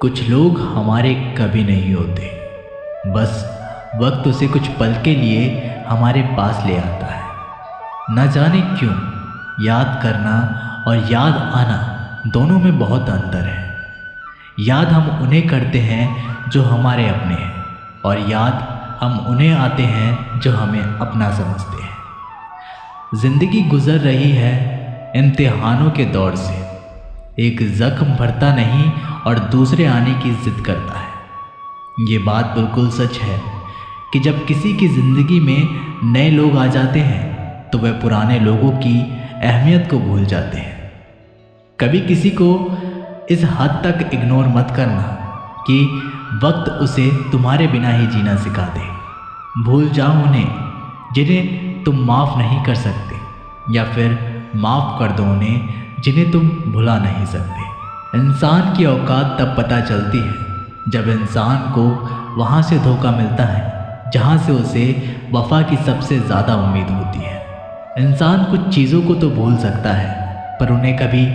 कुछ लोग हमारे कभी नहीं होते, बस वक्त उसे कुछ पल के लिए हमारे पास ले आता है। न जाने क्यों याद करना और याद आना दोनों में बहुत अंतर है। याद हम उन्हें करते हैं जो हमारे अपने हैं, और याद हम उन्हें आते हैं जो हमें अपना समझते हैं। जिंदगी गुजर रही है इम्तिहानों के दौर से। एक जख्म भरता नहीं और दूसरे आने की जिद करता है। ये बात बिल्कुल सच है कि जब किसी की ज़िंदगी में नए लोग आ जाते हैं तो वह पुराने लोगों की अहमियत को भूल जाते हैं। कभी किसी को इस हद तक इग्नोर मत करना कि वक्त उसे तुम्हारे बिना ही जीना सिखा दे। भूल जाओ उन्हें जिन्हें तुम माफ़ नहीं कर सकते, या फिर माफ़ कर दो उन्हें जिन्हें तुम भुला नहीं सकते। इंसान की औकात तब पता चलती है जब इंसान को वहाँ से धोखा मिलता है जहाँ से उसे वफा की सबसे ज़्यादा उम्मीद होती है। इंसान कुछ चीज़ों को तो भूल सकता है पर उन्हें कभी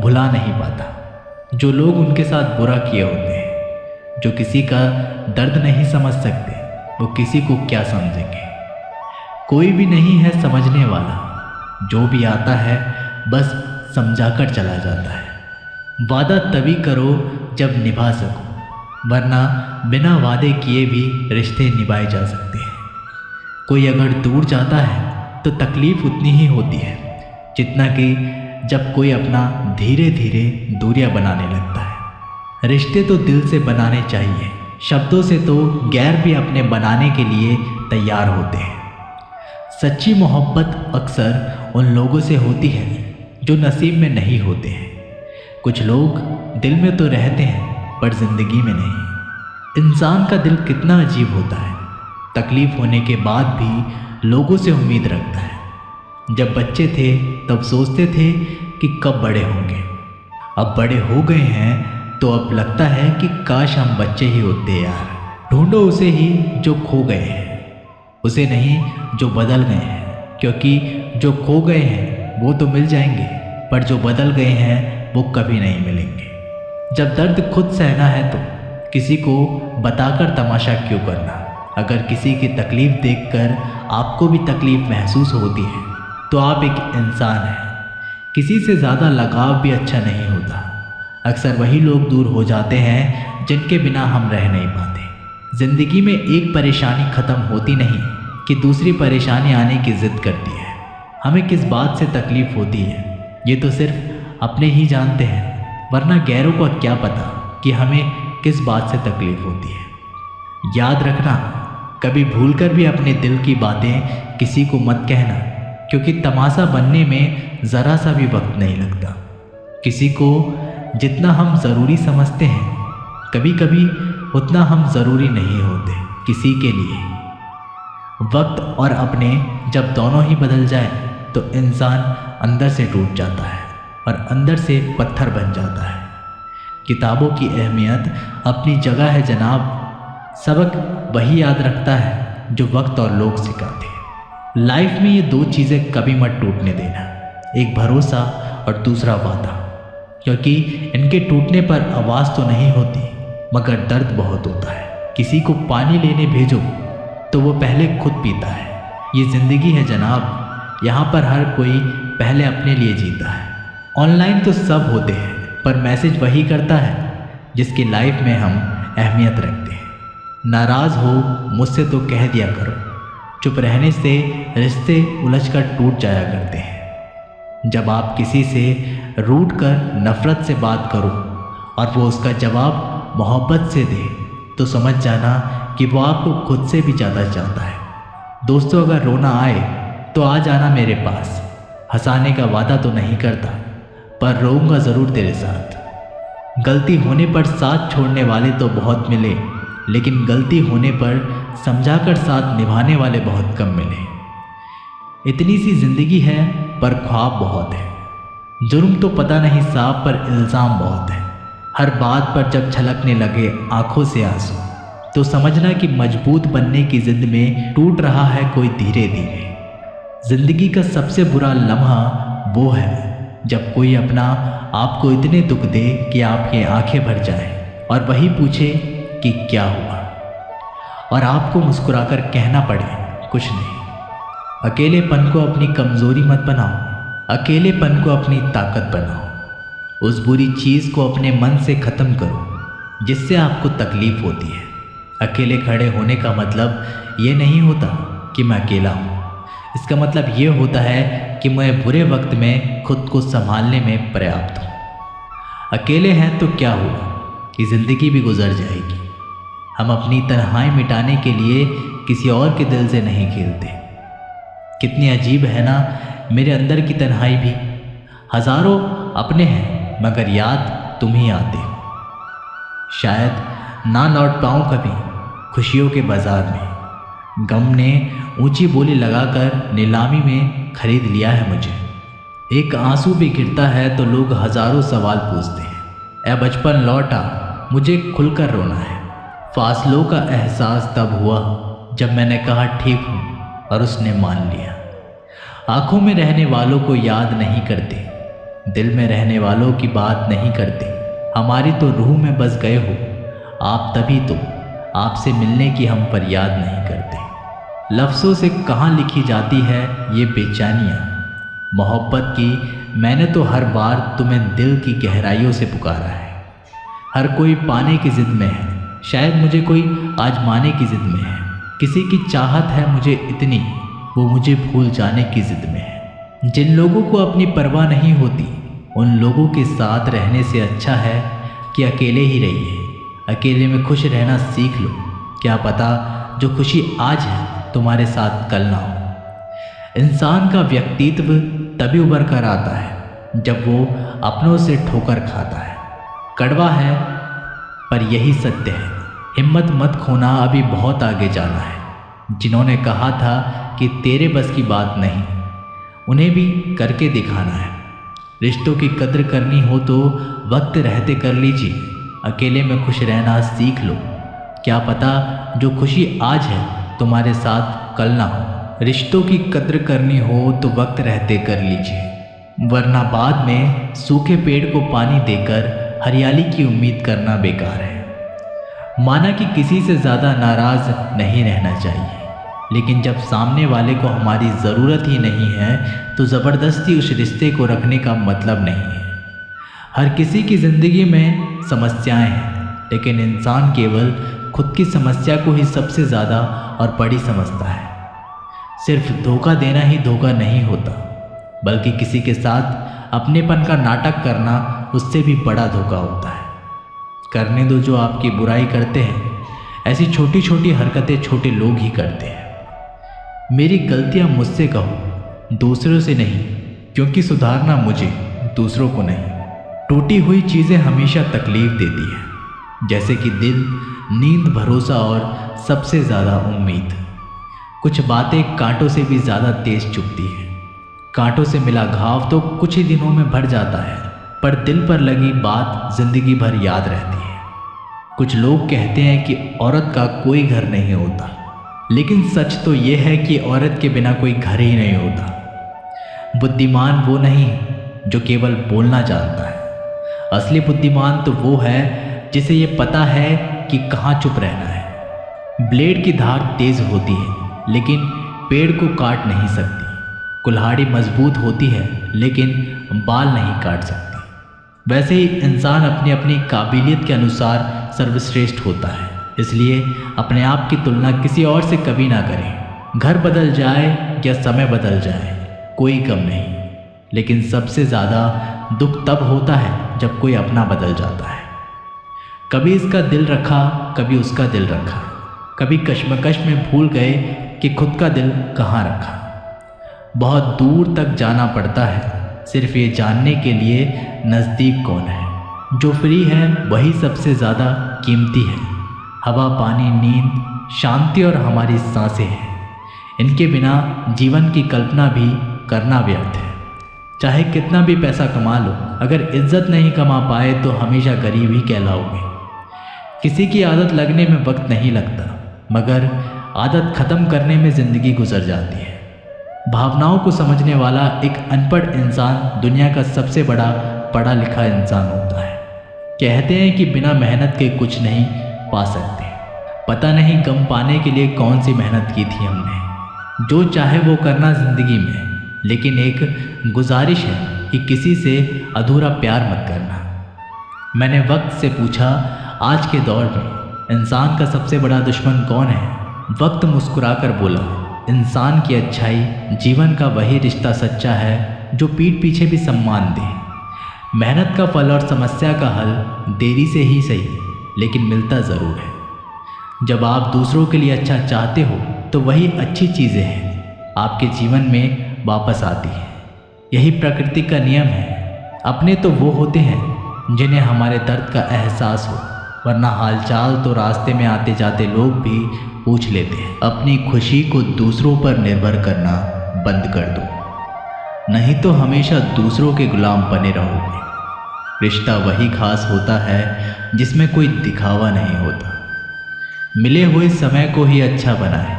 भुला नहीं पाता। जो लोग उनके साथ बुरा किए होते हैं, जो किसी का दर्द नहीं समझ सकते, वो किसी को क्या समझेंगे। कोई भी नहीं है समझने वाला, जो भी आता है बस समझाकर चला जाता है। वादा तभी करो जब निभा सको, वरना बिना वादे किए भी रिश्ते निभाए जा सकते हैं। कोई अगर दूर जाता है तो तकलीफ़ उतनी ही होती है जितना कि जब कोई अपना धीरे धीरे दूरियां बनाने लगता है। रिश्ते तो दिल से बनाने चाहिए, शब्दों से तो गैर भी अपने बनाने के लिए तैयार होते हैं। सच्ची मोहब्बत अक्सर उन लोगों से होती है जो नसीब में नहीं होते हैं। कुछ लोग दिल में तो रहते हैं पर ज़िंदगी में नहीं। इंसान का दिल कितना अजीब होता है, तकलीफ़ होने के बाद भी लोगों से उम्मीद रखता है। जब बच्चे थे तब सोचते थे कि कब बड़े होंगे, अब बड़े हो गए हैं तो अब लगता है कि काश हम बच्चे ही होते यार। ढूंढो उसे ही जो खो गए हैं, उसे नहीं जो बदल गए हैं, क्योंकि जो खो गए हैं वो तो मिल जाएंगे पर जो बदल गए हैं वो कभी नहीं मिलेंगे। जब दर्द खुद सहना है तो किसी को बताकर तमाशा क्यों करना। अगर किसी की तकलीफ़ देखकर आपको भी तकलीफ़ महसूस होती है तो आप एक इंसान हैं। किसी से ज़्यादा लगाव भी अच्छा नहीं होता। अक्सर वही लोग दूर हो जाते हैं जिनके बिना हम रह नहीं पाते। ज़िंदगी में एक परेशानी ख़त्म होती नहीं कि दूसरी परेशानी आने की ज़िद करती है। हमें किस बात से तकलीफ़ होती है ये तो सिर्फ अपने ही जानते हैं, वरना गैरों को क्या पता कि हमें किस बात से तकलीफ़ होती है। याद रखना, कभी भूलकर भी अपने दिल की बातें किसी को मत कहना, क्योंकि तमाशा बनने में ज़रा सा भी वक्त नहीं लगता। किसी को जितना हम ज़रूरी समझते हैं, कभी कभी उतना हम ज़रूरी नहीं होते किसी के लिए। वक्त और अपने जब दोनों ही बदल जाए तो इंसान अंदर से टूट जाता है और अंदर से पत्थर बन जाता है। किताबों की अहमियत अपनी जगह है जनाब, सबक वही याद रखता है जो वक्त और लोग सिखाते हैं। लाइफ में ये दो चीज़ें कभी मत टूटने देना, एक भरोसा और दूसरा वादा, क्योंकि इनके टूटने पर आवाज़ तो नहीं होती मगर दर्द बहुत होता है। किसी को पानी लेने भेजो तो वो पहले खुद पीता है। ये ज़िंदगी है जनाब, यहाँ पर हर कोई पहले अपने लिए जीता है। ऑनलाइन तो सब होते हैं पर मैसेज वही करता है जिसकी लाइफ में हम अहमियत रखते हैं। नाराज़ हो मुझसे तो कह दिया करो, चुप रहने से रिश्ते उलझकर टूट जाया करते हैं। जब आप किसी से रूठ कर नफ़रत से बात करो और वो उसका जवाब मोहब्बत से दे तो समझ जाना कि वो आपको खुद से भी ज़्यादा चाहता है। दोस्तों, अगर रोना आए तो आ जाना मेरे पास। हंसाने का वादा तो नहीं करता पर रोऊंगा ज़रूर तेरे साथ। गलती होने पर साथ छोड़ने वाले तो बहुत मिले, लेकिन गलती होने पर समझाकर साथ निभाने वाले बहुत कम मिले। इतनी सी ज़िंदगी है पर ख्वाब बहुत है। जुर्म तो पता नहीं साहब पर इल्ज़ाम बहुत है। हर बात पर जब छलकने लगे आंखों से आंसू तो समझना कि मजबूत बनने की जिद में टूट रहा है कोई धीरे धीरे। ज़िंदगी का सबसे बुरा लम्हा वो है जब कोई अपना आपको इतने दुख दे कि आपकी आंखें भर जाए और वही पूछे कि क्या हुआ, और आपको मुस्कुराकर कहना पड़े कुछ नहीं। अकेलेपन को अपनी कमज़ोरी मत बनाओ, अकेलेपन को अपनी ताकत बनाओ। उस बुरी चीज़ को अपने मन से ख़त्म करो जिससे आपको तकलीफ़ होती है। अकेले खड़े होने का मतलब ये नहीं होता कि मैं अकेला हूँ, इसका मतलब ये होता है कि मैं बुरे वक्त में खुद को संभालने में पर्याप्त हूँ। अकेले हैं तो क्या हुआ कि ज़िंदगी भी गुजर जाएगी। हम अपनी तन्हाई मिटाने के लिए किसी और के दिल से नहीं खेलते। कितनी अजीब है ना मेरे अंदर की तन्हाई भी। हज़ारों अपने हैं मगर याद तुम ही आते हो। शायद ना लौट पाऊँ कभी खुशियों के बाज़ार में। गम ने ऊंची बोली लगाकर नीलामी में खरीद लिया है मुझे। एक आंसू भी गिरता है तो लोग हज़ारों सवाल पूछते हैं। ऐ बचपन लौटा, मुझे खुलकर रोना है। फासलों का एहसास तब हुआ जब मैंने कहा ठीक हूँ और उसने मान लिया। आँखों में रहने वालों को याद नहीं करते, दिल में रहने वालों की बात नहीं करते। हमारी तो रूह में बस गए हो आप, तभी तो आपसे मिलने की हम फरियाद नहीं करते। लफ्ज़ों से कहाँ लिखी जाती है ये बेचैनियाँ मोहब्बत की। मैंने तो हर बार तुम्हें दिल की गहराइयों से पुकारा है। हर कोई पाने की ज़िद में है, शायद मुझे कोई आजमाने की ज़िद में है। किसी की चाहत है मुझे इतनी, वो मुझे भूल जाने की ज़िद में है। जिन लोगों को अपनी परवाह नहीं होती उन लोगों के साथ रहने से अच्छा है कि अकेले ही रहिए। अकेले में खुश रहना सीख लो, क्या पता जो खुशी आज है तुम्हारे साथ कल ना हो। इंसान का व्यक्तित्व तभी उभर कर आता है जब वो अपनों से ठोकर खाता है। कड़वा है पर यही सत्य है। हिम्मत मत खोना, अभी बहुत आगे जाना है। जिन्होंने कहा था कि तेरे बस की बात नहीं, उन्हें भी करके दिखाना है। रिश्तों की कद्र करनी हो तो वक्त रहते कर लीजिए। अकेले में खुश रहना सीख लो, क्या पता जो खुशी आज है तुम्हारे साथ कल ना हो। रिश्तों की कद्र करनी हो तो वक्त रहते कर लीजिए, वरना बाद में सूखे पेड़ को पानी देकर हरियाली की उम्मीद करना बेकार है। माना कि किसी से ज़्यादा नाराज़ नहीं रहना चाहिए, लेकिन जब सामने वाले को हमारी ज़रूरत ही नहीं है तो ज़बरदस्ती उस रिश्ते को रखने का मतलब नहीं है। हर किसी की ज़िंदगी में समस्याएं हैं, लेकिन इंसान केवल खुद की समस्या को ही सबसे ज़्यादा और बड़ी समझता है। सिर्फ धोखा देना ही धोखा नहीं होता, बल्कि किसी के साथ अपनेपन का नाटक करना उससे भी बड़ा धोखा होता है। करने दो जो आपकी बुराई करते हैं, ऐसी छोटी छोटी हरकतें छोटे लोग ही करते हैं। मेरी गलतियां मुझसे कहो, दूसरों से नहीं, क्योंकि सुधारना मुझे, दूसरों को नहीं। टूटी हुई चीज़ें हमेशा तकलीफ देती हैं, जैसे कि दिल, नींद, भरोसा और सबसे ज़्यादा उम्मीद। कुछ बातें कांटों से भी ज़्यादा तेज चुभती हैं। कांटों से मिला घाव तो कुछ ही दिनों में भर जाता है, पर दिल पर लगी बात जिंदगी भर याद रहती है। कुछ लोग कहते हैं कि औरत का कोई घर नहीं होता, लेकिन सच तो ये है कि औरत के बिना कोई घर ही नहीं होता। बुद्धिमान वो नहीं जो केवल बोलना जानता है, असली बुद्धिमान तो वो है जिसे ये पता है कि कहाँ चुप रहना है। ब्लेड की धार तेज होती है लेकिन पेड़ को काट नहीं सकती। कुल्हाड़ी मजबूत होती है लेकिन बाल नहीं काट सकती। वैसे ही इंसान अपनी अपनी काबिलियत के अनुसार सर्वश्रेष्ठ होता है, इसलिए अपने आप की तुलना किसी और से कभी ना करें। घर बदल जाए या समय बदल जाए कोई गम नहीं, लेकिन सबसे ज़्यादा दुख तब होता है जब कोई अपना बदल जाता है। कभी इसका दिल रखा, कभी उसका दिल रखा, कभी कश्मकश में भूल गए कि खुद का दिल कहाँ रखा। बहुत दूर तक जाना पड़ता है सिर्फ ये जानने के लिए नज़दीक कौन है। जो फ्री है वही सबसे ज़्यादा कीमती है। हवा, पानी, नींद, शांति और हमारी सांसें हैं। इनके बिना जीवन की कल्पना भी करना व्यर्थ है। चाहे कितना भी पैसा कमा लो, अगर इज्जत नहीं कमा पाए तो हमेशा गरीब ही कहलाओगे। किसी की आदत लगने में वक्त नहीं लगता, मगर आदत ख़त्म करने में ज़िंदगी गुजर जाती है। भावनाओं को समझने वाला एक अनपढ़ इंसान दुनिया का सबसे बड़ा पढ़ा लिखा इंसान होता है। कहते हैं कि बिना मेहनत के कुछ नहीं पा सकते। पता नहीं गम पाने के लिए कौन सी मेहनत की थी हमने। जो चाहे वो करना ज़िंदगी में, लेकिन एक गुजारिश है कि किसी से अधूरा प्यार मत करना। मैंने वक्त से पूछा, आज के दौर में इंसान का सबसे बड़ा दुश्मन कौन है? वक्त मुस्कुराकर बोला, इंसान की अच्छाई जीवन का वही रिश्ता सच्चा है जो पीठ पीछे भी सम्मान दे। मेहनत का फल और समस्या का हल देरी से ही सही, लेकिन मिलता ज़रूर है। जब आप दूसरों के लिए अच्छा चाहते हो तो वही अच्छी चीज़ें हैं आपके जीवन में वापस आती हैं। यही प्रकृति का नियम है। अपने तो वो होते हैं जिन्हें हमारे दर्द का एहसास हो, वरना हालचाल तो रास्ते में आते जाते लोग भी पूछ लेते हैं। अपनी खुशी को दूसरों पर निर्भर करना बंद कर दो, नहीं तो हमेशा दूसरों के गुलाम बने रहोगे। रिश्ता वही खास होता है जिसमें कोई दिखावा नहीं होता। मिले हुए समय को ही अच्छा बनाएं।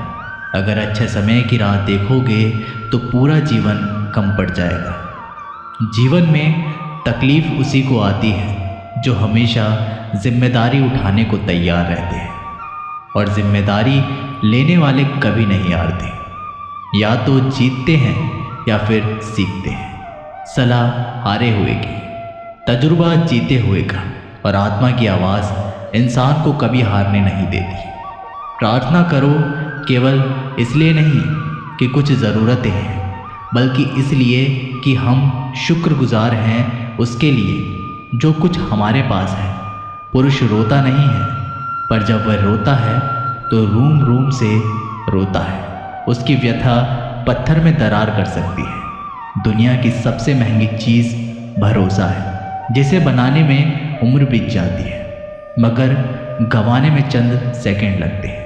अगर अच्छे समय की राह देखोगे तो पूरा जीवन कम पड़ जाएगा। जीवन में तकलीफ उसी को आती है जो हमेशा जिम्मेदारी उठाने को तैयार रहते हैं, और जिम्मेदारी लेने वाले कभी नहीं हारते। या तो जीतते हैं या फिर सीखते हैं। सलाह हारे हुए की, तजुर्बा जीते हुए का, और आत्मा की आवाज़ इंसान को कभी हारने नहीं देती। प्रार्थना करो केवल इसलिए नहीं कि कुछ ज़रूरतें हैं, बल्कि इसलिए कि हम शुक्रगुजार हैं उसके लिए जो कुछ हमारे पास है। पुरुष रोता नहीं है, पर जब वह रोता है तो रूम रूम से रोता है। उसकी व्यथा पत्थर में दरार कर सकती है। दुनिया की सबसे महंगी चीज़ भरोसा है, जिसे बनाने में उम्र बीत जाती है, मगर गंवाने में चंद सेकंड लगते हैं।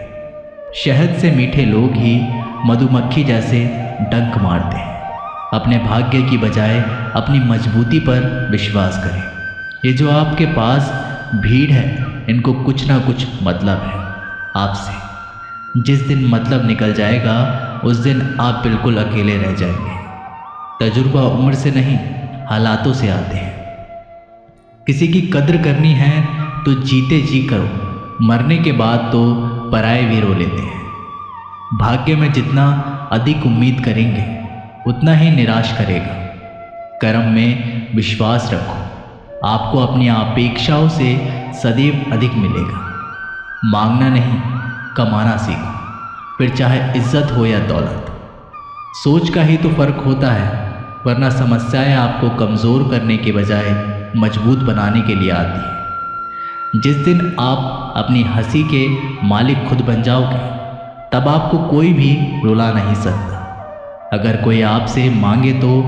शहद से मीठे लोग ही मधुमक्खी जैसे डंक मारते हैं। अपने भाग्य की बजाय अपनी मजबूती पर विश्वास करें। ये जो आपके पास भीड़ है, इनको कुछ ना कुछ मतलब है आपसे। जिस दिन मतलब निकल जाएगा उस दिन आप बिल्कुल अकेले रह जाएंगे। तजुर्बा उम्र से नहीं, हालातों से आते हैं। किसी की कद्र करनी है तो जीते जी करो, मरने के बाद तो पराए भी रो लेते हैं। भाग्य में जितना अधिक उम्मीद करेंगे उतना ही निराश करेगा। कर्म में विश्वास रखो, आपको अपनी अपेक्षाओं से सदैव अधिक मिलेगा। मांगना नहीं, कमाना सीखो, फिर चाहे इज्जत हो या दौलत। सोच का ही तो फर्क होता है, वरना समस्याएं आपको कमज़ोर करने के बजाय मजबूत बनाने के लिए आती है। जिस दिन आप अपनी हंसी के मालिक खुद बन जाओगे, तब आपको कोई भी रुला नहीं सकता। अगर कोई आपसे मांगे तो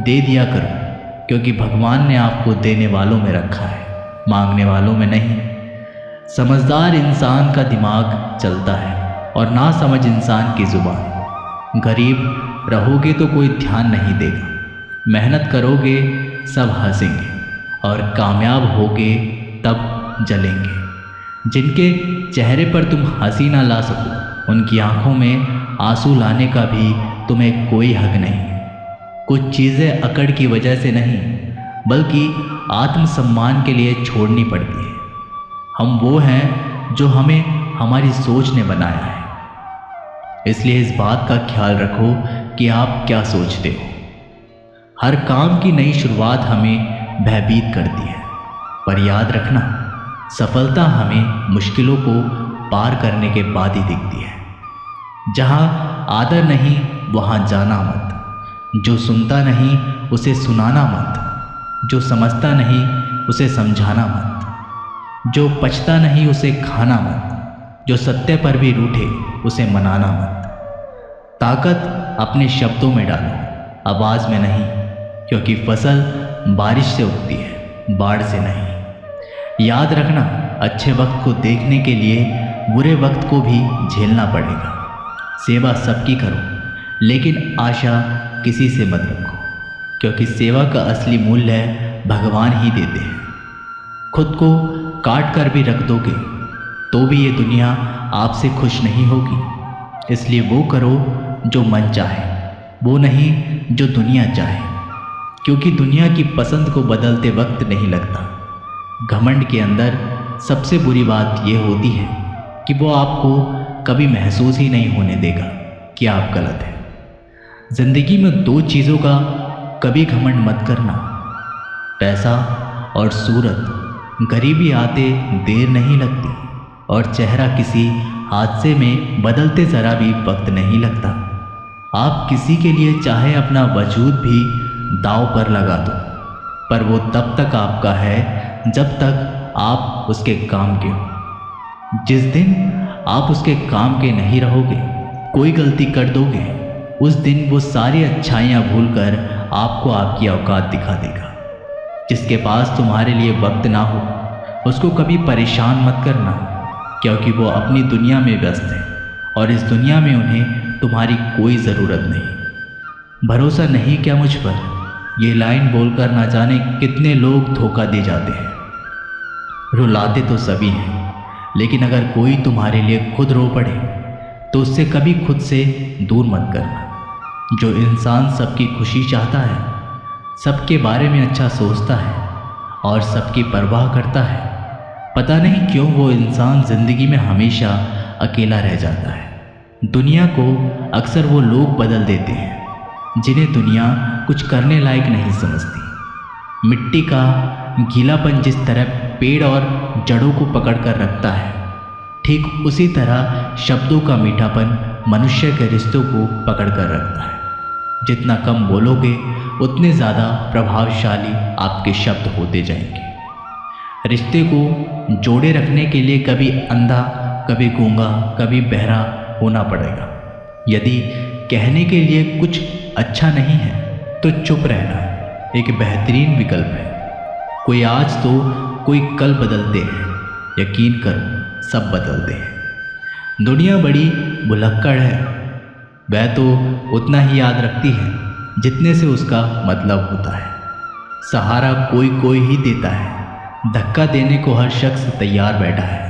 दे दिया करो, क्योंकि भगवान ने आपको देने वालों में रखा है, मांगने वालों में नहीं। समझदार इंसान का दिमाग चलता है और नासमझ इंसान की ज़ुबान। गरीब रहोगे तो कोई ध्यान नहीं देगा, मेहनत करोगे सब हंसेंगे, और कामयाब होगे तब जलेंगे। जिनके चेहरे पर तुम हंसी ना ला सको, उनकी आंखों में आंसू लाने का भी तुम्हें कोई हक नहीं। कुछ चीज़ें अकड़ की वजह से नहीं, बल्कि आत्मसम्मान के लिए छोड़नी पड़ती है। हम वो हैं जो हमें हमारी सोच ने बनाया है। इसलिए इस बात का ख्याल रखो कि आप क्या सोचते हो। हर काम की नई शुरुआत हमें भयभीत करती है, पर याद रखना, सफलता हमें मुश्किलों को पार करने के बाद ही दिखती है। जहाँ आदर नहीं वहाँ जाना मत। जो सुनता नहीं उसे सुनाना मत। जो समझता नहीं उसे समझाना मत। जो पचता नहीं उसे खाना मत। जो सत्य पर भी रूठे उसे मनाना मत। ताकत अपने शब्दों में डालो, आवाज़ में नहीं, क्योंकि फसल बारिश से उगती है, बाढ़ से नहीं। याद रखना, अच्छे वक्त को देखने के लिए बुरे वक्त को भी झेलना पड़ेगा। सेवा सबकी करो, लेकिन आशा किसी से मत रखो, क्योंकि सेवा का असली मूल्य भगवान ही देते हैं। खुद को काट कर भी रख दोगे तो भी ये दुनिया आपसे खुश नहीं होगी। इसलिए वो करो जो मन चाहे, वो नहीं जो दुनिया चाहे, क्योंकि दुनिया की पसंद को बदलते वक्त नहीं लगता। घमंड के अंदर सबसे बुरी बात यह होती है कि वो आपको कभी महसूस ही नहीं होने देगा कि आप गलत हैं। ज़िंदगी में दो चीज़ों का कभी घमंड मत करना, पैसा और सूरत। गरीबी आते देर नहीं लगती और चेहरा किसी हादसे में बदलते ज़रा भी वक्त नहीं लगता। आप किसी के लिए चाहे अपना वजूद भी दांव पर लगा दो, पर वो तब तक आपका है जब तक आप उसके काम के हो। जिस दिन आप उसके काम के नहीं रहोगे, कोई गलती कर दोगे, उस दिन वो सारी अच्छाइयाँ भूलकर आपको आपकी औकात दिखा देगा। जिसके पास तुम्हारे लिए वक्त ना हो, उसको कभी परेशान मत करना, क्योंकि वो अपनी दुनिया में व्यस्त है और इस दुनिया में उन्हें तुम्हारी कोई ज़रूरत नहीं। भरोसा नहीं क्या मुझ पर? ये लाइन बोलकर ना जाने कितने लोग धोखा दे जाते हैं। रुलाते तो सभी हैं, लेकिन अगर कोई तुम्हारे लिए खुद रो पड़े तो उससे कभी खुद से दूर मत करना। जो इंसान सबकी खुशी चाहता है, सबके बारे में अच्छा सोचता है और सबकी परवाह करता है, पता नहीं क्यों वो इंसान ज़िंदगी में हमेशा अकेला रह जाता है। दुनिया को अक्सर वो लोग बदल देते हैं जिन्हें दुनिया कुछ करने लायक नहीं समझती। मिट्टी का गीलापन जिस तरह पेड़ और जड़ों को पकड़ कर रखता है, ठीक उसी तरह शब्दों का मीठापन मनुष्य के रिश्तों को पकड़ कर रखता है। जितना कम बोलोगे, उतने ज़्यादा प्रभावशाली आपके शब्द होते जाएंगे। रिश्ते को जोड़े रखने के लिए कभी अंधा, कभी गूंगा, कभी बहरा होना पड़ेगा। यदि कहने के लिए कुछ अच्छा नहीं है तो चुप रहना एक बेहतरीन विकल्प है। कोई आज तो कोई कल बदलते हैं, यकीन करो सब बदलते हैं। दुनिया बड़ी भुलक्कड़ है, वह तो उतना ही याद रखती है जितने से उसका मतलब होता है। सहारा कोई कोई ही देता है, धक्का देने को हर शख्स तैयार बैठा है।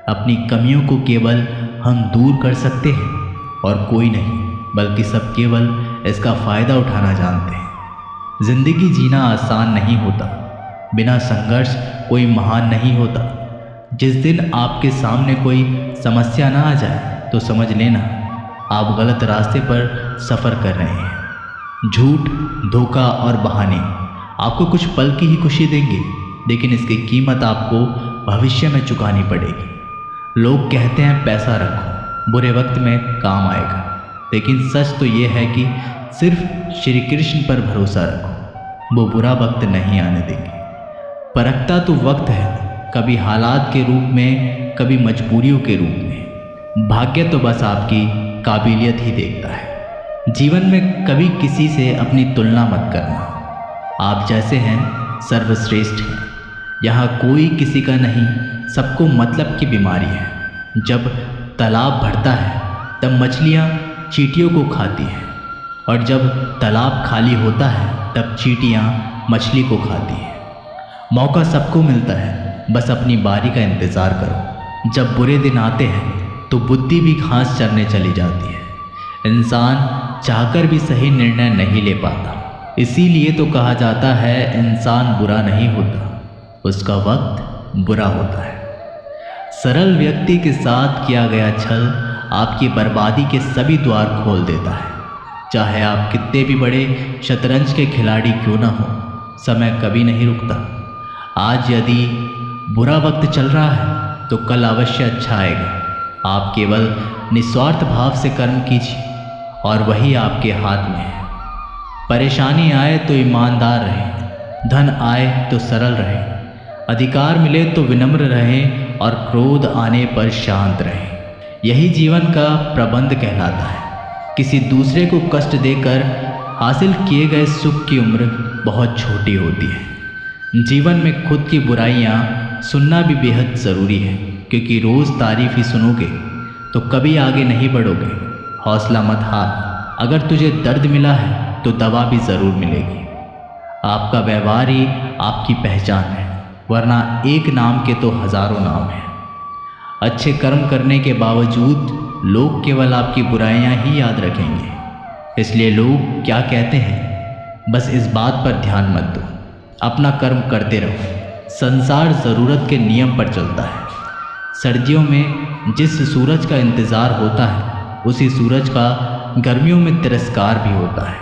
अपनी कमियों को केवल हम दूर कर सकते हैं और कोई नहीं, बल्कि सब केवल इसका फ़ायदा उठाना जानते हैं। ज़िंदगी जीना आसान नहीं होता, बिना संघर्ष कोई महान नहीं होता। जिस दिन आपके सामने कोई समस्या ना आ जाए तो समझ लेना आप गलत रास्ते पर सफ़र कर रहे हैं। झूठ, धोखा और बहाने आपको कुछ पल की ही खुशी देंगे, लेकिन इसकी कीमत आपको भविष्य में चुकानी पड़ेगी। लोग कहते हैं पैसा रखो, बुरे वक्त में काम आएगा, लेकिन सच तो ये है कि सिर्फ श्री कृष्ण पर भरोसा रखो, वो बुरा वक्त नहीं आने देंगे। परखता तो वक्त है, कभी हालात के रूप में, कभी मजबूरियों के रूप में। भाग्य तो बस आपकी काबिलियत ही देखता है। जीवन में कभी किसी से अपनी तुलना मत करना। आप जैसे हैं सर्वश्रेष्ठ हैं। यहाँ कोई किसी का नहीं, सबको मतलब की बीमारी है। जब तालाब भरता है तब मछलियाँ चींटियों को खाती हैं, और जब तालाब खाली होता है तब चींटियाँ मछली को खाती हैं। मौका सबको मिलता है, बस अपनी बारी का इंतज़ार करो। जब बुरे दिन आते हैं तो बुद्धि भी घास चरने चली जाती है। इंसान चाहकर भी सही निर्णय नहीं ले पाता, इसीलिए तो कहा जाता है इंसान बुरा नहीं होता, उसका वक्त बुरा होता है। सरल व्यक्ति के साथ किया गया छल आपकी बर्बादी के सभी द्वार खोल देता है। चाहे आप कितने भी बड़े शतरंज के खिलाड़ी क्यों ना हो, समय कभी नहीं रुकता। आज यदि बुरा वक्त चल रहा है तो कल अवश्य अच्छा आएगा। आप केवल निस्वार्थ भाव से कर्म कीजिए और वही आपके हाथ में है। परेशानी आए तो ईमानदार रहें, धन आए तो सरल रहें, अधिकार मिले तो विनम्र रहें और क्रोध आने पर शांत रहें। यही जीवन का प्रबंध कहलाता है। किसी दूसरे को कष्ट देकर हासिल किए गए सुख की उम्र बहुत छोटी होती है। जीवन में खुद की बुराइयां सुनना भी बेहद ज़रूरी है, क्योंकि रोज़ तारीफ़ ही सुनोगे तो कभी आगे नहीं बढ़ोगे। हौसला मत हार, अगर तुझे दर्द मिला है तो दवा भी ज़रूर मिलेगी। आपका व्यवहार ही आपकी पहचान है, वरना एक नाम के तो हज़ारों नाम हैं। अच्छे कर्म करने के बावजूद लोग केवल आपकी बुराइयां ही याद रखेंगे। इसलिए लोग क्या कहते हैं, बस इस बात पर ध्यान मत दो, अपना कर्म करते रहो। संसार ज़रूरत के नियम पर चलता है। सर्दियों में जिस सूरज का इंतज़ार होता है उसी सूरज का गर्मियों में तिरस्कार भी होता है।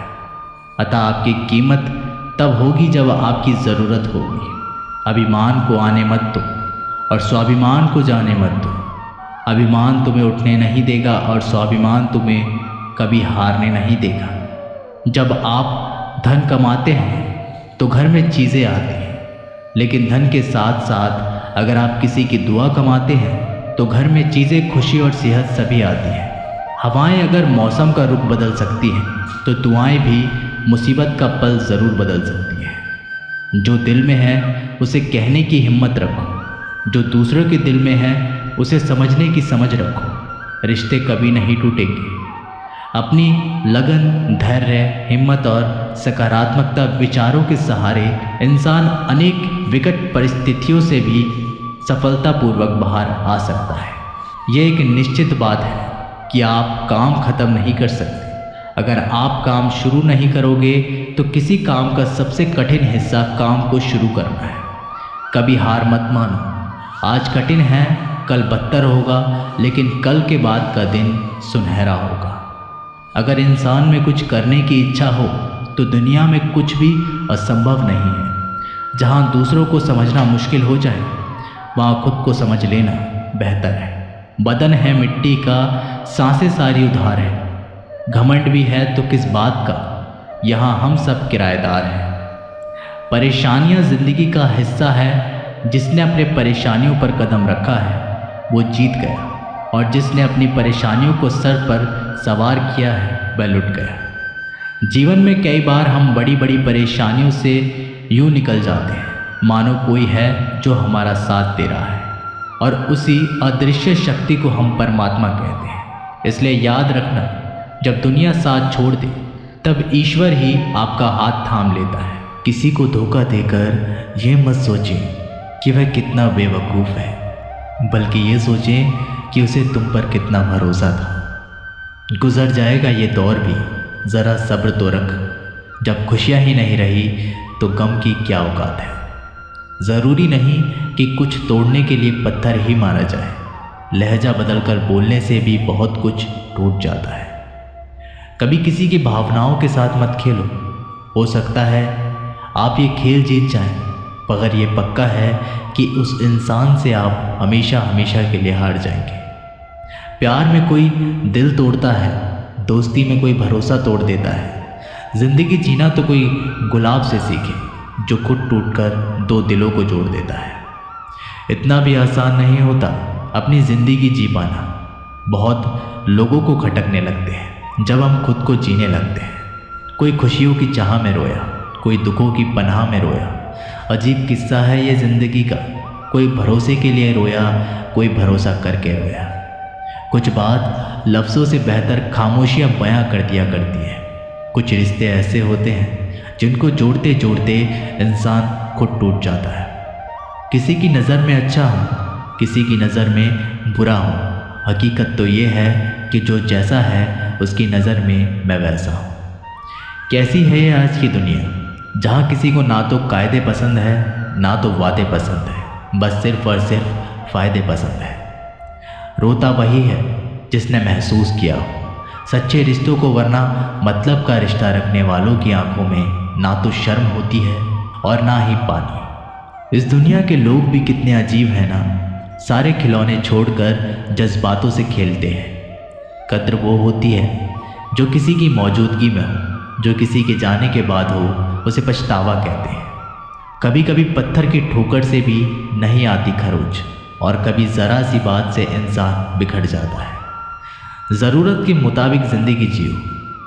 अतः आपकी कीमत तब होगी जब आपकी ज़रूरत होगी। अभिमान को आने मत दो और स्वाभिमान को जाने मत दो। अभिमान तुम्हें उठने नहीं देगा और स्वाभिमान तुम्हें कभी हारने नहीं देगा। जब आप धन कमाते हैं तो घर में चीज़ें आती हैं, लेकिन धन के साथ साथ अगर आप किसी की दुआ कमाते हैं तो घर में चीज़ें, खुशी और सेहत सभी आती हैं। हवाएं अगर मौसम का रुख बदल सकती हैं तो दुआएं भी मुसीबत का पल ज़रूर बदल सकती हैं। जो दिल में है उसे कहने की हिम्मत रखो, जो दूसरों के दिल में है उसे समझने की समझ रखो। रिश्ते कभी नहीं टूटेंगे। अपनी लगन, धैर्य, हिम्मत और सकारात्मकता विचारों के सहारे इंसान अनेक विकट परिस्थितियों से भी सफलतापूर्वक बाहर आ सकता है। ये एक निश्चित बात है कि आप काम ख़त्म नहीं कर सकते। अगर आप काम शुरू नहीं करोगे तो किसी काम का सबसे कठिन हिस्सा काम को शुरू करना है। कभी हार मत मानो। आज कठिन है, कल बदतर होगा, लेकिन कल के बाद का दिन सुनहरा होगा। अगर इंसान में कुछ करने की इच्छा हो तो दुनिया में कुछ भी असंभव नहीं है। जहाँ दूसरों को समझना मुश्किल हो जाए वहाँ खुद को समझ लेना बेहतर है। बदन है मिट्टी का, सांसें सारी उधार है। घमंड भी है तो किस बात का, यहाँ हम सब किराएदार हैं। परेशानियाँ ज़िंदगी का हिस्सा है। जिसने अपने परेशानियों पर कदम रखा है वो जीत गया, और जिसने अपनी परेशानियों को सर पर सवार किया है वह लुट गया। जीवन में कई बार हम बड़ी बड़ी परेशानियों से यूँ निकल जाते हैं मानो कोई है जो हमारा साथ दे रहा है, और उसी अदृश्य शक्ति को हम परमात्मा कहते हैं। इसलिए याद रखना, जब दुनिया साथ छोड़ दे तब ईश्वर ही आपका हाथ थाम लेता है। किसी को धोखा देकर ये मत सोचें कि वह कितना बेवकूफ़ है, बल्कि ये सोचें कि उसे तुम पर कितना भरोसा था। गुजर जाएगा ये दौर भी, ज़रा सब्र तो रख। जब खुशियाँ ही नहीं रही तो गम की क्या औकात है। ज़रूरी नहीं कि कुछ तोड़ने के लिए पत्थर ही मारा जाए। लहजा बदलकर बोलने से भी बहुत कुछ टूट जाता है। कभी किसी की भावनाओं के साथ मत खेलो। हो सकता है आप ये खेल जीत जाएं, मगर ये पक्का है कि उस इंसान से आप हमेशा हमेशा के लिए हार जाएंगे। प्यार में कोई दिल तोड़ता है, दोस्ती में कोई भरोसा तोड़ देता है। ज़िंदगी जीना तो कोई गुलाब से सीखे जो खुद टूटकर दो दिलों को जोड़ देता है। इतना भी आसान नहीं होता अपनी ज़िंदगी जी पाना। बहुत लोगों को खटकने लगते हैं जब हम खुद को जीने लगते हैं। कोई खुशियों की चाह में रोया, कोई दुखों की पनाह में रोया। अजीब किस्सा है ये ज़िंदगी का। कोई भरोसे के लिए रोया, कोई भरोसा करके रोया। कुछ बात लफ्ज़ों से बेहतर खामोशियाँ बयां कर दिया करती है। कुछ रिश्ते ऐसे होते हैं जिनको जोड़ते जोड़ते इंसान खुद टूट जाता है। किसी की नज़र में अच्छा हूँ, किसी की नज़र में बुरा हूँ। हकीकत तो ये है कि जो जैसा है उसकी नज़र में मैं वैसा हूँ। कैसी है ये आज की दुनिया, जहाँ किसी को ना तो कायदे पसंद है ना तो वादे पसंद है, बस सिर्फ और सिर्फ फ़ायदे पसंद है। रोता वही है जिसने महसूस किया हो सच्चे रिश्तों को, वरना मतलब का रिश्ता रखने वालों की आंखों में ना तो शर्म होती है और ना ही पानी। इस दुनिया के लोग भी कितने अजीब हैं ना, सारे खिलौने छोड़कर जज्बातों से खेलते हैं। कद्र वो होती है जो किसी की मौजूदगी में हो, जो किसी के जाने के बाद हो उसे पछतावा कहते हैं। कभी कभी पत्थर की ठोकर से भी नहीं आती खरोच, और कभी ज़रा सी बात से इंसान बिखर जाता है। ज़रूरत के मुताबिक ज़िंदगी जियो,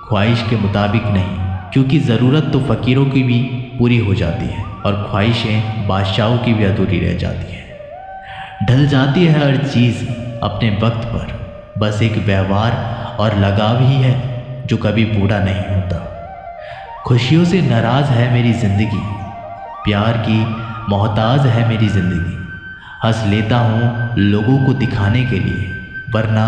ख्वाहिश के मुताबिक नहीं, क्योंकि ज़रूरत तो फ़कीरों की भी पूरी हो जाती है और ख्वाहिशें बादशाहों की भी अधूरी रह जाती हैं। ढल जाती है हर चीज़ अपने वक्त पर, बस एक व्यवहार और लगाव ही है जो कभी बूढ़ा नहीं होता। खुशियों से नाराज़ है मेरी ज़िंदगी, प्यार की मोहताज है मेरी ज़िंदगी। हंस लेता हूँ लोगों को दिखाने के लिए, वरना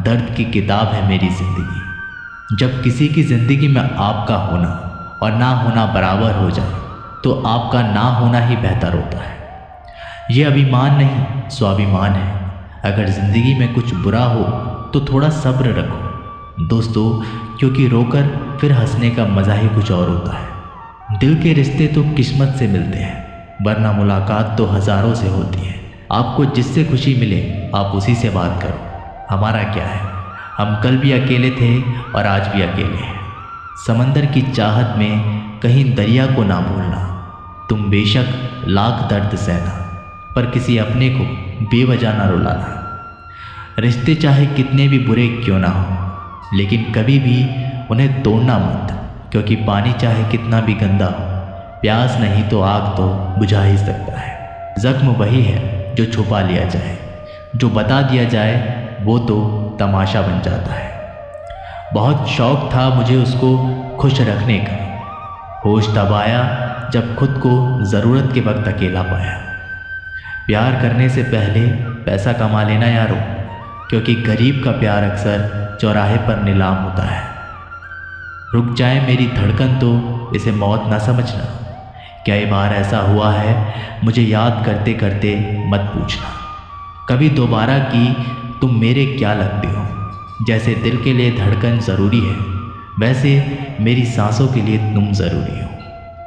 दर्द की किताब है मेरी ज़िंदगी। जब किसी की ज़िंदगी में आपका होना और ना होना बराबर हो जाए तो आपका ना होना ही बेहतर होता है। ये अभिमान नहीं, स्वाभिमान है। अगर ज़िंदगी में कुछ बुरा हो तो थोड़ा सब्र रखो दोस्तों, क्योंकि रोकर फिर हंसने का मज़ा ही कुछ और होता है। दिल के रिश्ते तो किस्मत से मिलते हैं, वरना मुलाकात तो हज़ारों से होती है। आपको जिससे खुशी मिले आप उसी से बात करो। हमारा क्या है, हम कल भी अकेले थे और आज भी अकेले हैं। समंदर की चाहत में कहीं दरिया को ना भूलना। तुम बेशक लाख दर्द सहना, पर किसी अपने को बेवजह ना रुलाना। रिश्ते चाहे कितने भी बुरे क्यों ना हो, लेकिन कभी भी उन्हें तोड़ना मत, क्योंकि पानी चाहे कितना भी गंदा हो, प्यास नहीं तो आग तो बुझा ही सकता है। ज़ख्म वही है जो छुपा लिया जाए, जो बता दिया जाए वो तो तमाशा बन जाता है। बहुत शौक़ था मुझे उसको खुश रखने का, होश तब आया जब खुद को ज़रूरत के वक्त अकेला पाया। प्यार करने से पहले पैसा कमा लेना यारो, क्योंकि गरीब का प्यार अक्सर चौराहे पर नीलाम होता है। रुक जाए मेरी धड़कन तो इसे मौत ना समझना। कई बार ऐसा हुआ है मुझे याद करते करते मत पूछना। कभी दोबारा की तुम मेरे क्या लगते हो। जैसे दिल के लिए धड़कन ज़रूरी है, वैसे मेरी सांसों के लिए तुम ज़रूरी हो।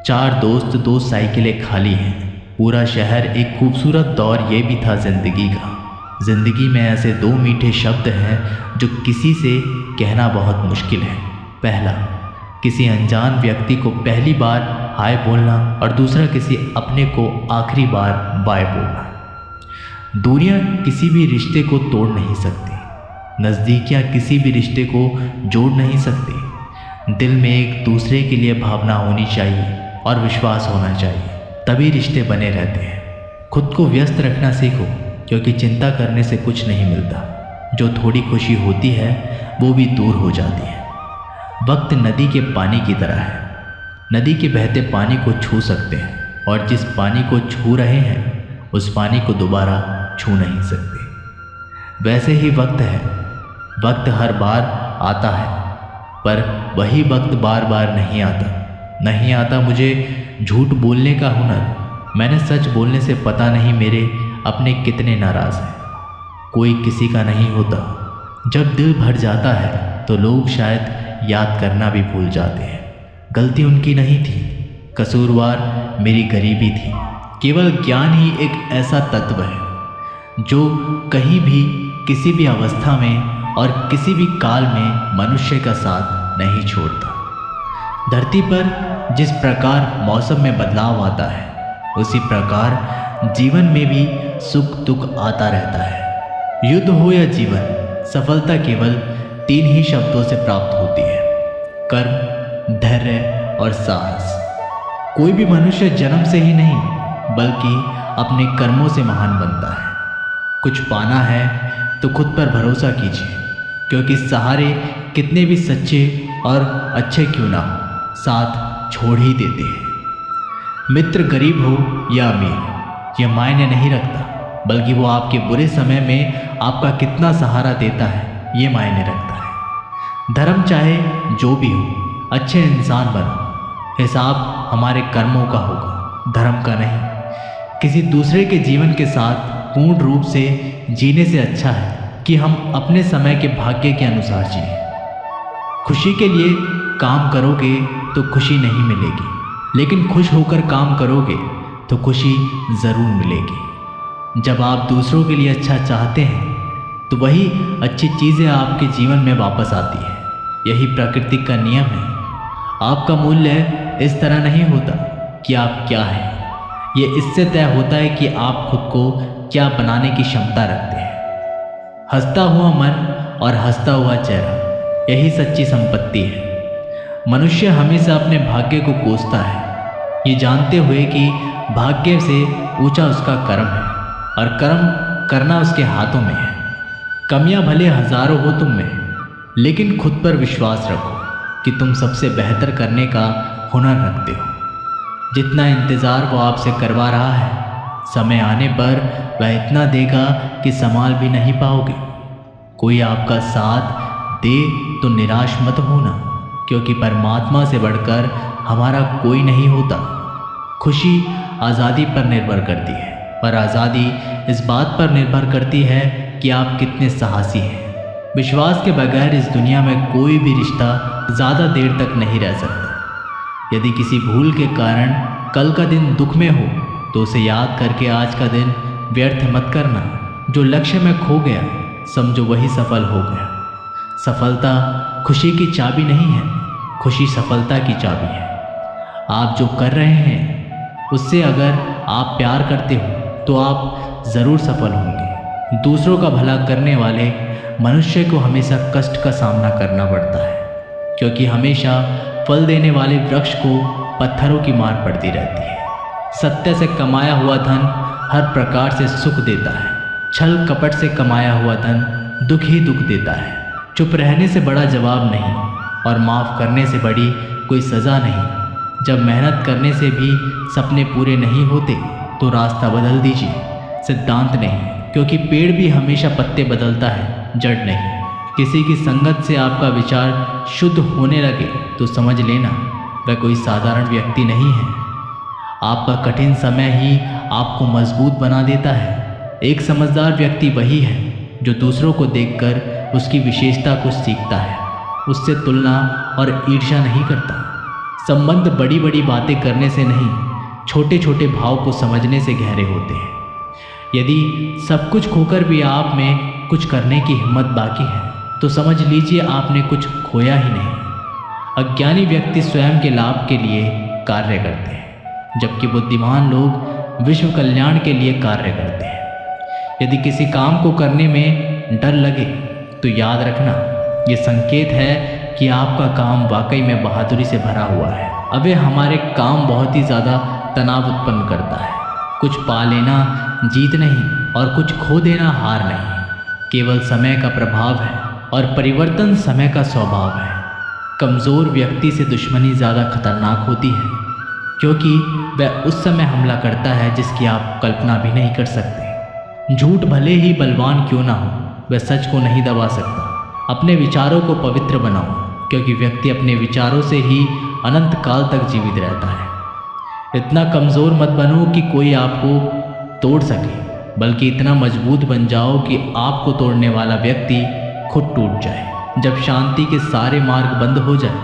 4 दोस्त 2 साइकिलें खाली हैं, पूरा शहर एक खूबसूरत दौर ये भी था ज़िंदगी का। ज़िंदगी में ऐसे 2 मीठे शब्द हैं जो किसी से कहना बहुत मुश्किल है। पहला, किसी अनजान व्यक्ति को पहली बार हाय बोलना, और दूसरा किसी अपने को आखिरी बार बाय बोलना। दूरियां किसी भी रिश्ते को तोड़ नहीं सकती, नज़दीकियां किसी भी रिश्ते को जोड़ नहीं सकती। दिल में एक दूसरे के लिए भावना होनी चाहिए और विश्वास होना चाहिए, तभी रिश्ते बने रहते हैं। खुद को व्यस्त रखना सीखो, क्योंकि चिंता करने से कुछ नहीं मिलता। जो थोड़ी खुशी होती है वो भी दूर हो जाती है। वक्त नदी के पानी की तरह है, नदी के बहते पानी को छू सकते हैं, और जिस पानी को छू रहे हैं उस पानी को दोबारा छू नहीं सकते। वैसे ही वक्त है, वक्त हर बार आता है, पर वही वक्त बार बार नहीं आता। मुझे झूठ बोलने का हुनर। मैंने सच बोलने से पता नहीं मेरे अपने कितने नाराज़ हैं। कोई किसी का नहीं होता। जब दिल भर जाता है तो लोग शायद याद करना भी भूल जाते हैं। गलती उनकी नहीं थी, कसूरवार मेरी गरीबी थी। केवल ज्ञान ही एक ऐसा तत्व है जो कहीं भी, किसी भी अवस्था में और किसी भी काल में मनुष्य का साथ नहीं छोड़ता। धरती पर जिस प्रकार मौसम में बदलाव आता है, उसी प्रकार जीवन में भी सुख दुख आता रहता है। युद्ध हो या जीवन, सफलता केवल 3 ही शब्दों से प्राप्त होती है: कर्म, धैर्य और साहस। कोई भी मनुष्य जन्म से ही नहीं, बल्कि अपने कर्मों से महान बनता है। कुछ पाना है तो खुद पर भरोसा कीजिए, क्योंकि सहारे कितने भी सच्चे और अच्छे क्यों ना हो, साथ छोड़ ही देते हैं। मित्र गरीब हो या अमीर, यह मायने नहीं रखता, बल्कि वो आपके बुरे समय में आपका कितना सहारा देता है ये मायने रखता है। धर्म चाहे जो भी हो, अच्छे इंसान बनो। हिसाब हमारे कर्मों का होगा, धर्म का नहीं। किसी दूसरे के जीवन के साथ पूर्ण रूप से जीने से अच्छा है कि हम अपने समय के भाग्य के अनुसार जिएं। खुशी के लिए काम करोगे तो खुशी नहीं मिलेगी, लेकिन खुश होकर काम करोगे तो खुशी ज़रूर मिलेगी। जब आप दूसरों के लिए अच्छा चाहते हैं तो वही अच्छी चीज़ें आपके जीवन में वापस आती है। यही प्रकृति का नियम है। आपका मूल्य इस तरह नहीं होता कि आप क्या हैं, ये इससे तय होता है कि आप खुद को क्या बनाने की क्षमता रखते हैं। हंसता हुआ मन और हंसता हुआ चेहरा, यही सच्ची संपत्ति है। मनुष्य हमेशा अपने भाग्य को कोसता है, ये जानते हुए कि भाग्य से ऊंचा उसका कर्म है, और कर्म करना उसके हाथों में है। कमियां भले हजारों हो तुम में, लेकिन खुद पर विश्वास रखो कि तुम सबसे बेहतर करने का हुनर रखते हो। जितना इंतज़ार वो आपसे करवा रहा है, समय आने पर वह इतना देगा कि संभाल भी नहीं पाओगे। कोई आपका साथ दे तो निराश मत होना, क्योंकि परमात्मा से बढ़कर हमारा कोई नहीं होता। खुशी आज़ादी पर निर्भर करती है, और आज़ादी इस बात पर निर्भर करती है कि आप कितने साहसी हैं। विश्वास के बगैर इस दुनिया में कोई भी रिश्ता ज़्यादा देर तक नहीं रह सकता। यदि किसी भूल के कारण कल का दिन दुख में हो तो उसे याद करके आज का दिन व्यर्थ मत करना। जो लक्ष्य में खो गया समझो वही सफल हो गया। सफलता खुशी की चाबी नहीं है, खुशी सफलता की चाबी है। आप जो कर रहे हैं उससे अगर आप प्यार करते हो तो आप ज़रूर सफल होंगे। दूसरों का भला करने वाले मनुष्य को हमेशा कष्ट का सामना करना पड़ता है, क्योंकि हमेशा फल देने वाले वृक्ष को पत्थरों की मार पड़ती रहती है। सत्य से कमाया हुआ धन हर प्रकार से सुख देता है, छल कपट से कमाया हुआ धन दुख ही दुख देता है। चुप रहने से बड़ा जवाब नहीं और माफ़ करने से बड़ी कोई सज़ा नहीं। जब मेहनत करने से भी सपने पूरे नहीं होते तो रास्ता बदल दीजिए, सिद्धांत नहीं, क्योंकि पेड़ भी हमेशा पत्ते बदलता है, जड़ नहीं। किसी की संगत से आपका विचार शुद्ध होने लगे तो समझ लेना वह कोई साधारण व्यक्ति नहीं है। आपका कठिन समय ही आपको मजबूत बना देता है। एक समझदार व्यक्ति वही है जो दूसरों को देखकर उसकी विशेषता को सीखता है, उससे तुलना और ईर्ष्या नहीं करता। संबंध बड़ी बड़ी बातें करने से नहीं, छोटे छोटे भाव को समझने से गहरे होते हैं। यदि सब कुछ खोकर भी आप में कुछ करने की हिम्मत बाकी है तो समझ लीजिए आपने कुछ खोया ही नहीं। अज्ञानी व्यक्ति स्वयं के लाभ के लिए कार्य करते हैं, जबकि बुद्धिमान लोग विश्व कल्याण के लिए कार्य करते हैं। यदि किसी काम को करने में डर लगे तो याद रखना ये संकेत है कि आपका काम वाकई में बहादुरी से भरा हुआ है। अबे हमारे काम बहुत ही ज़्यादा तनाव उत्पन्न करता है। कुछ पा लेना जीत नहीं और कुछ खो देना हार नहीं, केवल समय का प्रभाव है और परिवर्तन समय का स्वभाव है। कमज़ोर व्यक्ति से दुश्मनी ज़्यादा खतरनाक होती है, क्योंकि वह उस समय हमला करता है जिसकी आप कल्पना भी नहीं कर सकते। झूठ भले ही बलवान क्यों ना हो, वह सच को नहीं दबा सकता। अपने विचारों को पवित्र बनाओ, क्योंकि व्यक्ति अपने विचारों से ही अनंत काल तक जीवित रहता है। इतना कमज़ोर मत बनो कि कोई आपको तोड़ सके, बल्कि इतना मजबूत बन जाओ कि आपको तोड़ने वाला व्यक्ति खुद टूट जाए। जब शांति के सारे मार्ग बंद हो जाए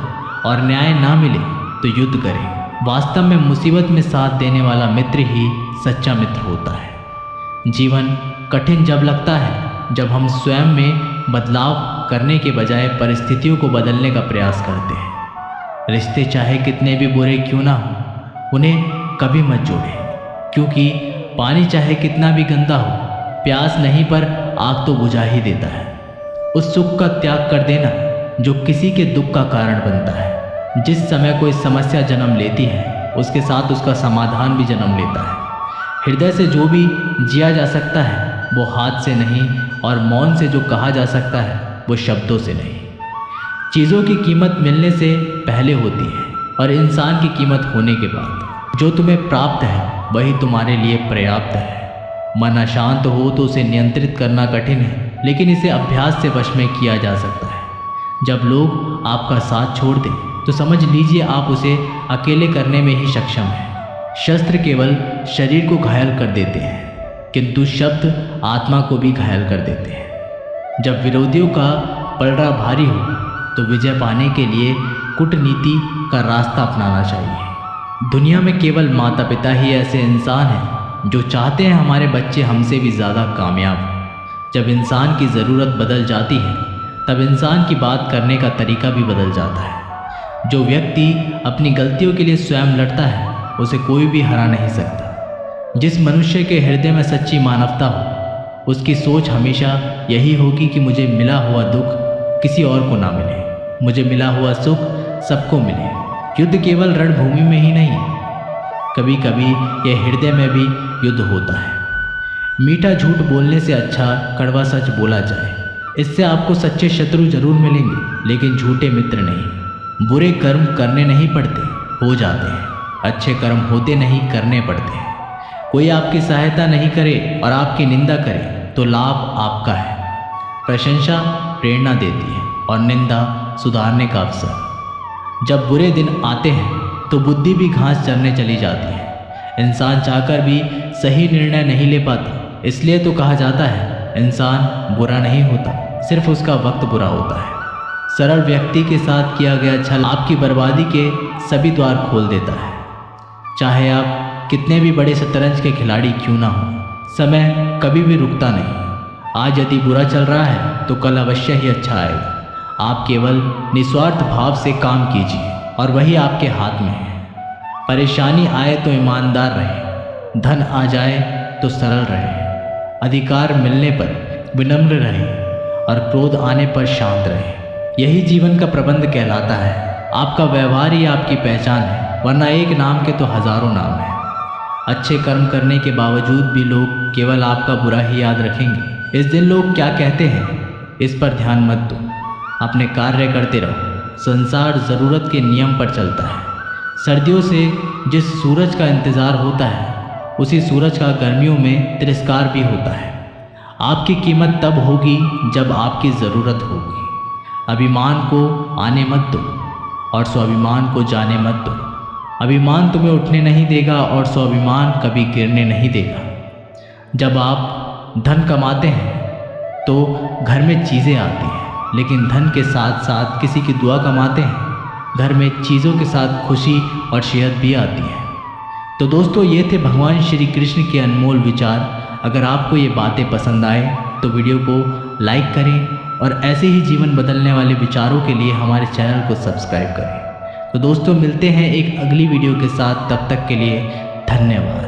और न्याय ना मिले तो युद्ध करें। वास्तव में मुसीबत में साथ देने वाला मित्र ही सच्चा मित्र होता है। जीवन कठिन जब लगता है जब हम स्वयं में बदलाव करने के बजाय परिस्थितियों को बदलने का प्रयास करते हैं। रिश्ते चाहे कितने भी बुरे क्यों ना हो, उन्हें कभी मत जोड़ें, क्योंकि पानी चाहे कितना भी गंदा हो, प्यास नहीं पर आग तो बुझा ही देता है। उस सुख का त्याग कर देना जो किसी के दुख का कारण बनता है। जिस समय कोई समस्या जन्म लेती है उसके साथ उसका समाधान भी जन्म लेता है। हृदय से जो भी जिया जा सकता है वो हाथ से नहीं, और मौन से जो कहा जा सकता है वो शब्दों से नहीं। चीज़ों की कीमत मिलने से पहले होती है और इंसान की कीमत होने के बाद। जो तुम्हें प्राप्त है वही तुम्हारे लिए पर्याप्त है। मन अशांत हो तो उसे नियंत्रित करना कठिन है, लेकिन इसे अभ्यास से वश में किया जा सकता है। जब लोग आपका साथ छोड़ दें तो समझ लीजिए आप उसे अकेले करने में ही सक्षम हैं। शस्त्र केवल शरीर को घायल कर देते हैं, किंतु शब्द आत्मा को भी घायल कर देते हैं। जब विरोधियों का पलड़ा भारी हो तो विजय पाने के लिए कूटनीति का रास्ता अपनाना चाहिए। दुनिया में केवल माता पिता ही ऐसे इंसान हैं जो चाहते हैं हमारे बच्चे हमसे भी ज़्यादा कामयाब हों। जब इंसान की ज़रूरत बदल जाती है तब इंसान की बात करने का तरीका भी बदल जाता है। जो व्यक्ति अपनी गलतियों के लिए स्वयं लड़ता है उसे कोई भी हरा नहीं सकता। जिस मनुष्य के हृदय में सच्ची मानवता हो उसकी सोच हमेशा यही होगी कि मुझे मिला हुआ दुख किसी और को ना मिले, मुझे मिला हुआ सुख सबको मिले। युद्ध केवल रणभूमि में ही नहीं, कभी कभी यह हृदय में भी युद्ध होता है। मीठा झूठ बोलने से अच्छा कड़वा सच बोला जाए। इससे आपको सच्चे शत्रु जरूर मिलेंगे, लेकिन झूठे मित्र नहीं। बुरे कर्म करने नहीं पड़ते, हो जाते हैं। अच्छे कर्म होते नहीं, करने पड़ते हैं। कोई आपकी सहायता नहीं करे और आपकी निंदा करे तो लाभ आपका है। प्रशंसा प्रेरणा देती है और निंदा सुधारने का अवसर। जब बुरे दिन आते हैं तो बुद्धि भी घास चरने चली जाती है। इंसान चाहकर भी सही निर्णय नहीं ले पाता। इसलिए तो कहा जाता है इंसान बुरा नहीं होता, सिर्फ उसका वक्त बुरा होता है। सरल व्यक्ति के साथ किया गया छल आपकी बर्बादी के सभी द्वार खोल देता है। चाहे आप कितने भी बड़े शतरंज के खिलाड़ी क्यों ना हो, समय कभी भी रुकता नहीं। आज यदि बुरा चल रहा है तो कल अवश्य ही अच्छा आएगा। आप केवल निस्वार्थ भाव से काम कीजिए और वही आपके हाथ में है। परेशानी आए तो ईमानदार रहें, धन आ जाए तो सरल रहें, अधिकार मिलने पर विनम्र रहें और क्रोध आने पर शांत रहें। यही जीवन का प्रबंध कहलाता है। आपका व्यवहार ही आपकी पहचान है, वरना एक नाम के तो हजारों नाम हैं। अच्छे कर्म करने के बावजूद भी लोग केवल आपका बुरा ही याद रखेंगे। इस दिन लोग क्या कहते हैं इस पर ध्यान मत दो, अपने कार्य करते रहो। संसार ज़रूरत के नियम पर चलता है। सर्दियों से जिस सूरज का इंतज़ार होता है, उसी सूरज का गर्मियों में तिरस्कार भी होता है। आपकी कीमत तब होगी जब आपकी ज़रूरत होगी। अभिमान को आने मत दो और स्वाभिमान को जाने मत दो। अभिमान तुम्हें उठने नहीं देगा और स्वाभिमान कभी गिरने नहीं देगा। जब आप धन कमाते हैं तो घर में चीज़ें आती हैं, लेकिन धन के साथ साथ किसी की दुआ कमाते हैं, घर में चीज़ों के साथ खुशी और सेहत भी आती है। तो दोस्तों, ये थे भगवान श्री कृष्ण के अनमोल विचार। अगर आपको ये बातें पसंद आए तो वीडियो को लाइक करें और ऐसे ही जीवन बदलने वाले विचारों के लिए हमारे चैनल को सब्सक्राइब करें। तो दोस्तों, मिलते हैं एक अगली वीडियो के साथ। तब तक के लिए धन्यवाद।